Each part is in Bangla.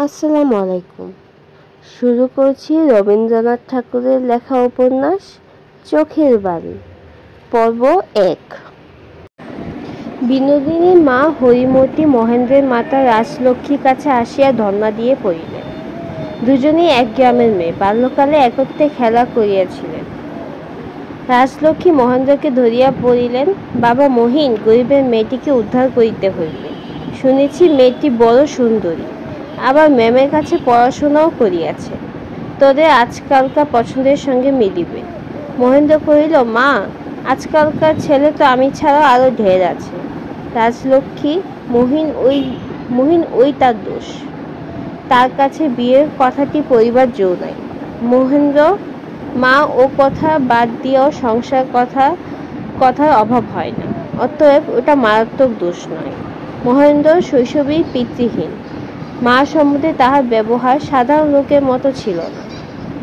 আসসালামু আলাইকুম। শুরু করছি রবীন্দ্রনাথ ঠাকুরের লেখা উপন্যাস চোখের বালি, পর্ব ১। বিনোদিনীর মা হরিমতী মহেন্দ্রের মাতা রাজলক্ষ্মীর কাছে আসিয়া ধর্ণা দিয়ে পড়িলেন। দুজনেই এক গ্রামের মেয়ে, বাল্যকালে একত্রে খেলা করিয়াছিলেন। রাজলক্ষ্মী মহেন্দ্রকে ধরিয়া পড়িলেন, বাবা মহিন, গরিবের মেয়েটিকে উদ্ধার করিতে হইবে। শুনেছি মেয়েটি বড় সুন্দরী, আবার ম্যামের কাছে পড়াশোনাও করিয়াছে, তোদের আজকালকার পছন্দের সঙ্গে মিলিবে। মহেন্দ্র কহিল, মা, আজকালকার ছেলে তো আমি ছাড়াও আরও ঢের আছে। রাজলক্ষ্মী, মহিন ওই তার দোষ, তার কাছে বিয়ের কথাটি পরিবার জো নাই। মহেন্দ্র, মা, ও কথা বাদ দিয়েও সংসার কথার অভাব হয় না, অতএব ওটা মারাত্মক দোষ নয়। মহেন্দ্র শৈশবেই পিতৃহীন, মা সম্বন্ধে তাহার ব্যবহার সাধারণ লোকের মতো ছিল না।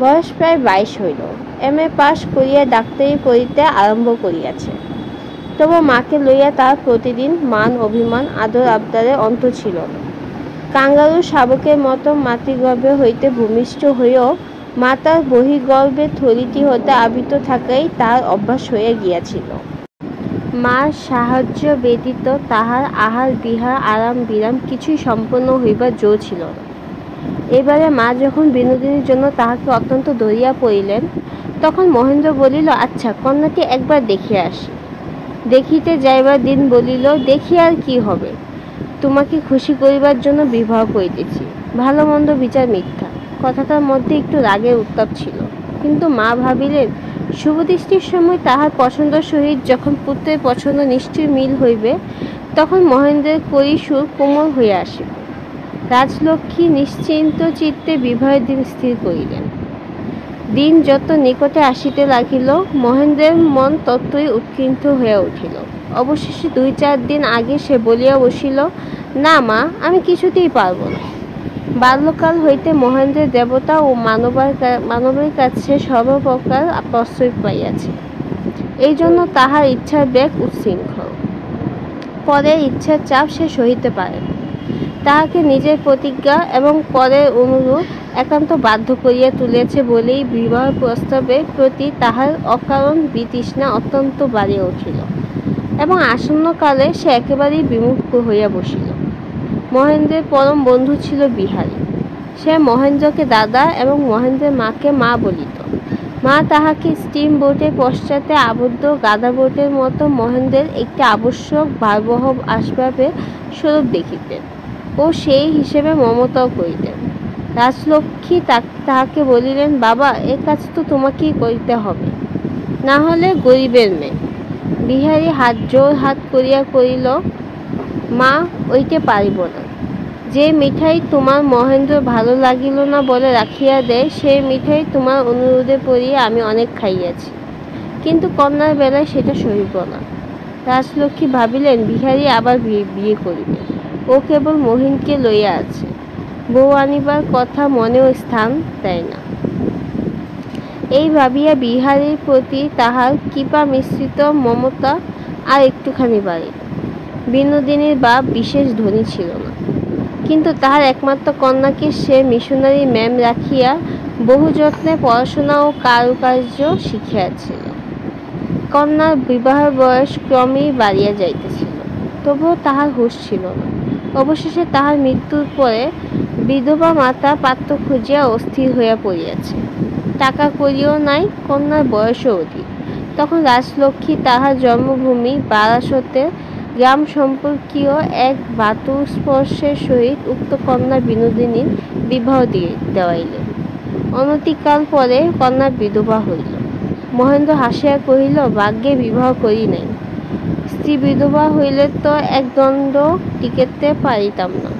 বয়স প্রায় 22 হইল, MA পাশ করিয়া ডাক্তারি করিতে আরম্ভ করিয়াছে। তবু মাকে লইয়া তাহার প্রতিদিন মান অভিমান আদর আবদারের অন্ত ছিল না। কাঙ্গারু শাবকের মতো মাতৃগর্ভে হইতে ভূমিষ্ঠ হইয়াও মাতার বহির্গর্ভের থলিটি হতে আবৃত থাকাই তাহার অভ্যাস হইয়া গিয়াছিল। মার সাহায্য ব্যতীত তাহার আহার বিহার আরাম বিরাম কিছুই সম্পন্ন হইবার জো ছিল না। এবারে মা যখন বিনোদিনীর জন্য তাহাকে অত্যন্ত ধরিয়া পড়িলেন, তখন মহেন্দ্র বলিল, আচ্ছা, কন্যাটি একবার দেখিয়া আসি। দেখিতে যাইবার দিন বলিল, দেখি আর কি হবে, তোমাকে খুশি করিবার জন্য বিবাহ করিতেছি। ভালো মন্দ বিচার মিথ্যা। কথাটার মধ্যে একটু রাগের উত্তাপ ছিল, কিন্তু মা ভাবিলেন, শুভদৃষ্টির সময় তাহার পছন্দ সহিত যখন পুত্রের পছন্দ নিশ্চয় মিল হইবে, তখন মহেন্দ্রের করি সুর কোমল হইয়া আসিবে। রাজলক্ষ্মী নিশ্চিন্ত চিত্তে বিবাহের দিন স্থির করিলেন। দিন যত নিকটে আসিতে লাগিল, মহেন্দ্রের মন ততই উৎকণ্ঠিত হইয়া উঠিল। অবশেষে 2-4 দিন আগে সে বলিয়া বসিল, না মা, আমি কিছুতেই পারব না। বাল্যকাল হইতে মহেন্দ্রের দেবতা ও মানবের কাছে সর্বপ্রকার প্রশ্রয় পাইয়াছে, এই জন্য তাহার ইচ্ছার বেগ উচ্ছৃঙ্খল। পরের ইচ্ছার চাপ সে সহিতে পারে না। তাহাকে নিজের প্রতিজ্ঞা এবং পরের অনুরোধ একান্ত বাধ্য করিয়া তুলিয়াছে বলেই বিবাহ প্রস্তাবের প্রতি তাহার অকারণ বিতৃষ্ণা অত্যন্ত বাড়িয়া উঠিল এবং আসন্নকালে সে একেবারেই বিমুখ হইয়া বসিল। মহেন্দ্রের পরম বন্ধু ছিল বিহারী। সে মহেন্দ্রকে দাদা এবং মহেন্দ্রের মাকে মা বলিত। মা তাহাকে স্টিম বোটের পশ্চাতে আবদ্ধ গাদা বোটের মতো মহেন্দ্রের একটি আবশ্যক ভারবহ আসবাবের স্বরূপ দেখিতেন ও সেই হিসেবে মমতাও করিতেন। রাজলক্ষ্মী তাহাকে বলিলেন, বাবা, এ কাজ তো তোমাকেই করিতে হবে, না হলে গরিবের মেয়ে। বিহারী জোর হাত করিয়া করিল, মা, ওইটে পারিব না। যে মিঠাই তোমার মহেন্দ্র ভালো লাগিল না বলে রাখিয়া দেয়, সেই মিঠাই তোমার অনুরোধে পড়িয়া আমি অনেক খাইয়াছি, কিন্তু কন্যার বেলায় সেটা সহিব না। রাজলক্ষ্মী ভাবিলেন, বিহারী আবার বিয়ে করিবে, ও কেবল মহিনকে লইয়া আছে, বউ আনিবার কথা মনেও স্থান দেয় না। এই ভাবিয়া বিহারীর প্রতি তাহার কৃপা মিশ্রিত মমতা আর একটুখানি বাড়িল। বিনোদিনীর বাপ বিশেষ ধনী ছিল না, কিন্তু তাহার একমাত্র কন্যাকে সে মিশনারি ম্যাম রাখিয়া বহু যত্নে পড়াশোনা ও কারুকার্য শিখিয়াছিল। কন্যার বিবাহের বয়স ক্রমেই বাড়িয়া যাইতেছিল, তবুও তাহার হুঁশ ছিল না। অবশেষে তাহার মৃত্যুর পরে বিধবা মাতা পাত্র খুঁজিয়া অস্থির হইয়া পড়িয়াছে। টাকা কড়িও নাই, কন্যার বয়সও অধিক। তখন রাজলক্ষ্মী তাহার জন্মভূমি বারাসতে গ্রাম সম্পর্কীয় এক ভাতুস্পর্শের সহিত উক্ত কন্যা বিনোদিনীর বিবাহ দেওয়াইলেন। অনতিকাল পরে কন্যা বিধবা হইল। মহেন্দ্র হাসিয়া কহিল, ভাগ্যে বিবাহ করি নাই, স্ত্রী বিধবা হইলে তো একদণ্ড টিকিতে পারিতাম না।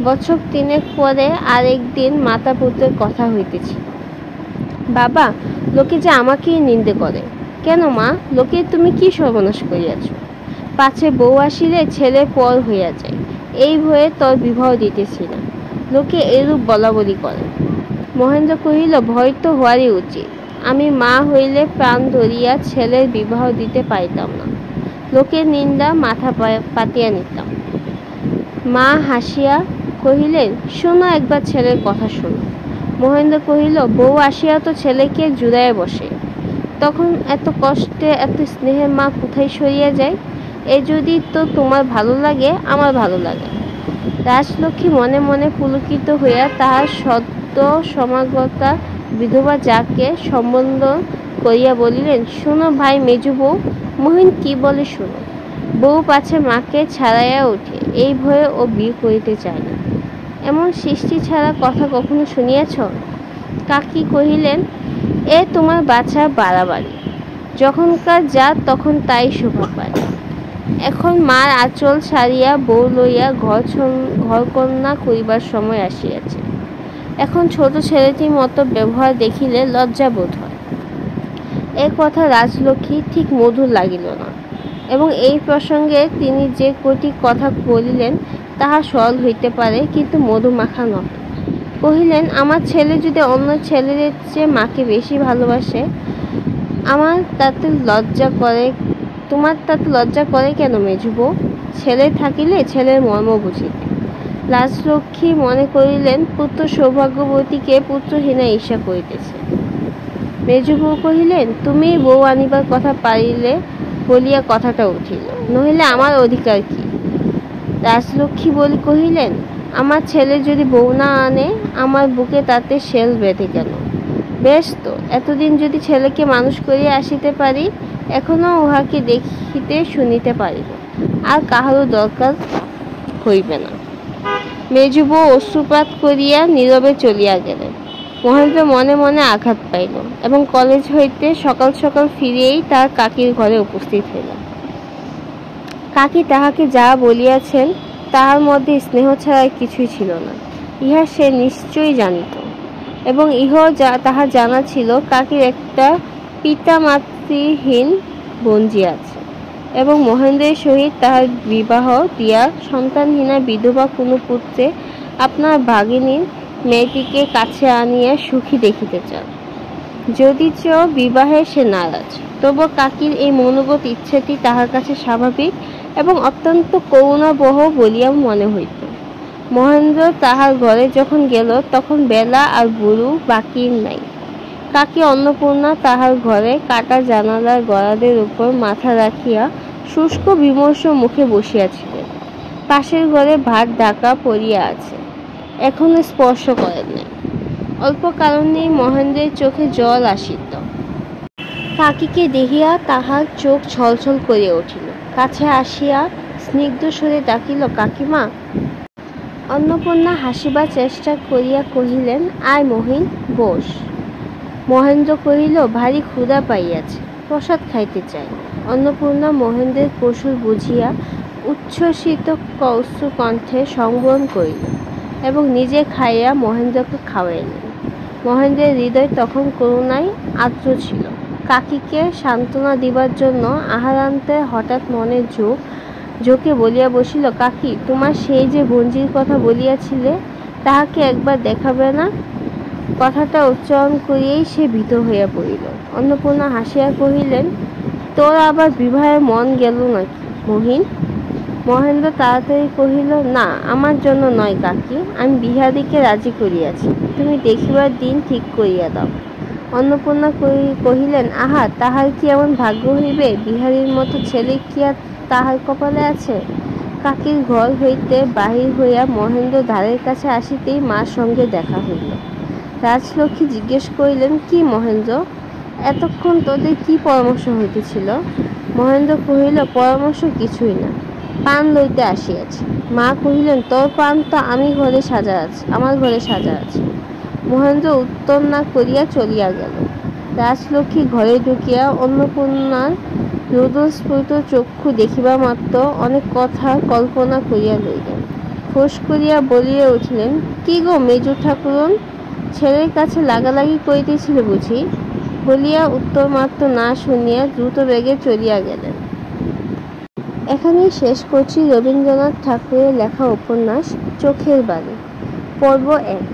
বছর 3 পরে আর একদিন মাতা পুত্রের কথা হইতেছিল। বাবা, লোকে যে আমাকেই নিন্দে করে। কেন মা, লোকে তুমি কি সর্বনাশ করিয়াছ? পাছে বউ আসিলে ছেলে পর হইয়া যায়, এই ভয়ে তোর বিবাহ দিতেছি না, লোকে এরূপ বলা বলি করে। মহেন্দ্র কহিল, ভয় তো হওয়ারই উচিত। আমি মা হইলে প্রাণ ধরিয়া ছেলের বিবাহ দিতে পারিতাম না, লোকের নিন্দা মাথা পাতিয়া নিতাম। মা হাসিয়া কহিলেন, শোনো একবার ছেলের কথা শোনো। মহেন্দ্র কহিল, বউ আসিয়া তো ছেলেকে জুড়াইয়া বসে, তখন এত কষ্টে এত স্নেহের মা কোথায় সরিয়া যায়? এ যদি তো তোমার ভালো লাগে, আমার ভালো লাগে। রাজলক্ষ্মী মনে মনে পুলকিত হইয়া তাহার সদ্য সমাগতা বিধবা যাকে সম্বোধন করিয়া বলিলেন, শোনো ভাই মেজো বউ, মহিন কি বলে শোনো। বউ পাছে মাকে ছাড়াইয়া ওঠে, এই ভয়ে ও বিয়ে করিতে চায় না। এমন সৃষ্টি ছাড়া কথা কখনো শুনিয়াছ? কাকি কহিলেন, এ তোমার বাছা বাড়াবাড়ি। যখনকার জাত তখন তাই শোভা পায়। এখন মার আঁচল ছাড়িয়া বউ লইয়া ঘরকন্যা করিবার সময় আসিয়াছে। এখন ছোট ছেলেটির মতো ব্যবহার দেখিলে লজ্জা বোধ হয়। এ কথা রাজলক্ষ্মী ঠিক মধুর লাগিল না, এবং এই প্রসঙ্গে তিনি যে কটি কথা বলিলেন তাহা সরল হইতে পারে, কিন্তু মধুমাখা নহে। কহিলেন, আমার ছেলে যদি অন্য ছেলের চেয়ে মাকে বেশি ভালোবাসে, তোমার তাতে লজ্জা করে কেন মেজবউ? ছেলে থাকিলে ছেলের মর্ম বুঝিতে। রাজলক্ষ্মী মনে করিলেন, পুত্র সৌভাগ্যবতীকে পুত্রহীনা ঈর্ষা করিতেছে। মেজবউ কহিলেন, তুমি বউ আনিবার কথা পারিলে বলিয়া কথাটা উঠিল, নহিলে আমার অধিকার কি? রাজলক্ষ্মী কহিলেন, আমার ছেলে যদি বউ না আনে, আমার বুকে তাতে শেল বেঁধে কেন? বেশ তো, এতদিন যদি ছেলেকে মানুষ করিয়া আসিতে পারি, এখনো উহাকে দেখিতে শুনিতে পারিব, আর কাহারও দরকার হইবে না। মেজবউ অশ্রুপাত করিয়া নীরবে চলিয়া গেলেন। মহেন্দ্র মনে মনে আঘাত পাইল, এবং কলেজ হইতে সকাল সকাল ফিরিয়াই তার কাকির ঘরে উপস্থিত হইল। কাকি তাহাকে যা বলিয়াছেন তাহার মধ্যে স্নেহ ছাড়া কিছুই ছিল না, ইহা সে নিশ্চয়ই জানিত। এবং তাহার জানা ছিল কাকির একটা পিতামাতৃহীন বোনঝি আছে, এবং মহেন্দ্রের সহিত তাহার বিবাহ দিয়া সন্তানহীনা বিধবা কোনো পুত্রে আপনার ভাগিনীর মেয়েটিকে কাছে আনিয়া সুখী দেখিতে চান। যদিচ বিবাহে সে নারাজ, তবু কাকির এই মনোগত ইচ্ছাটি তাহার কাছে স্বাভাবিক এবং অত্যন্ত করুণাবহ বলিয়া মনে হইত। মহেন্দ্র তাহার ঘরে যখন গেল, তখন বেলা আর বুড়ু বাকি নাই। কাকি অন্নপূর্ণা তাহার ঘরে কাটা জানালার গরাদের উপর মাথা রাখিয়া শুষ্ক বিমর্ষ মুখে বসিয়াছিলেন। পাশের ঘরে ভাত ঢাকা পড়িয়া আছে, এখনো স্পর্শ করেন নাই। অল্প কারণেই মহেন্দ্রের চোখে জল আসিত। কাকিকে দেখিয়া তাহার চোখ ছলছল করিয়া উঠিল। কাছে আসিয়া স্নিগ্ধ স্বরে ডাকিল, কাকিমা। অন্নপূর্ণা হাসিবার চেষ্টা করিয়া কহিলেন, আয় মহিন, বোস। মহেন্দ্র কহিল, ভারী ক্ষুধা পাইয়াছে, প্রসাদ খাইতে চাই। অন্নপূর্ণা মহেন্দ্রের কৌশল বুঝিয়া উচ্ছ্বসিত কৌস্তু কণ্ঠে সংবরণ করিল, এবং নিজে খাইয়া মহেন্দ্রকে খাওয়াইলেন। মহেন্দ্রের হৃদয় তখন করুণায় আর্দ্র ছিল। কাকিকে সান্ত্বনা দিবার জন্য আহারান্তে হঠাৎ মনে ঝোঁকে বলিয়া বসিল, কাকি, তোমার সেই যে বোনঝির কথা বলিয়াছিলে, তাহাকে একবার দেখাবে না? কথাটা উচ্চারণ করিয়াই সে ভীত হইয়া পড়িল। অন্নপূর্ণা হাসিয়া কহিলেন, তোর আবার বিবাহে মন গেল নাকি মহিন? মহেন্দ্র তাড়াতাড়ি কহিল, না, আমার জন্য নয় কাকি, আমি বিহারীকে রাজি করিয়াছি, তুমি দেখিবার দিন ঠিক করিয়া দাও। অন্নপূর্ণা কহিলেন, আহা, তাহার কি এমন ভাগ্য হইবে? বিহারীর মতো ছেলে কি আর তাহার কপালে আছে? কাকির ঘর হইতে বাহির হইয়া মহেন্দ্র দ্বারের কাছে আসিতেই মার সঙ্গে দেখা হইল। রাজলক্ষ্মী জিজ্ঞেস করিলেন, কি মহেন্দ্র, এতক্ষণ তোদের কি পরামর্শ হইতেছিল? মহেন্দ্র কহিল, পরামর্শ কিছুই না, পান লইতে আসিয়াছি। মা কহিলেন, তোর পান তো আমার ঘরে সাজা আছে। মহেন্দ্র উত্তর না করিয়া চলিয়া গেল। রাজলক্ষ্মী ঘরে ঢুকিয়া অন্নপূর্ণার রোদস্ফুট চক্ষু দেখিবা মাত্র অনেক কথা কল্পনা করিয়া লইলেন। ফোঁস করিয়া বলিয়া উঠিলেন, কি গো মেজো ঠাকুরন, ছেলের কাছে লাগালাগি করিতেছিল বুঝি? বলিয়া উত্তর মাত্র না শুনিয়া দ্রুত বেগে চলিয়া গেলেন। এখানেই শেষ করছি রবীন্দ্রনাথ ঠাকুরের লেখা উপন্যাস চোখের বালি, পর্ব 1।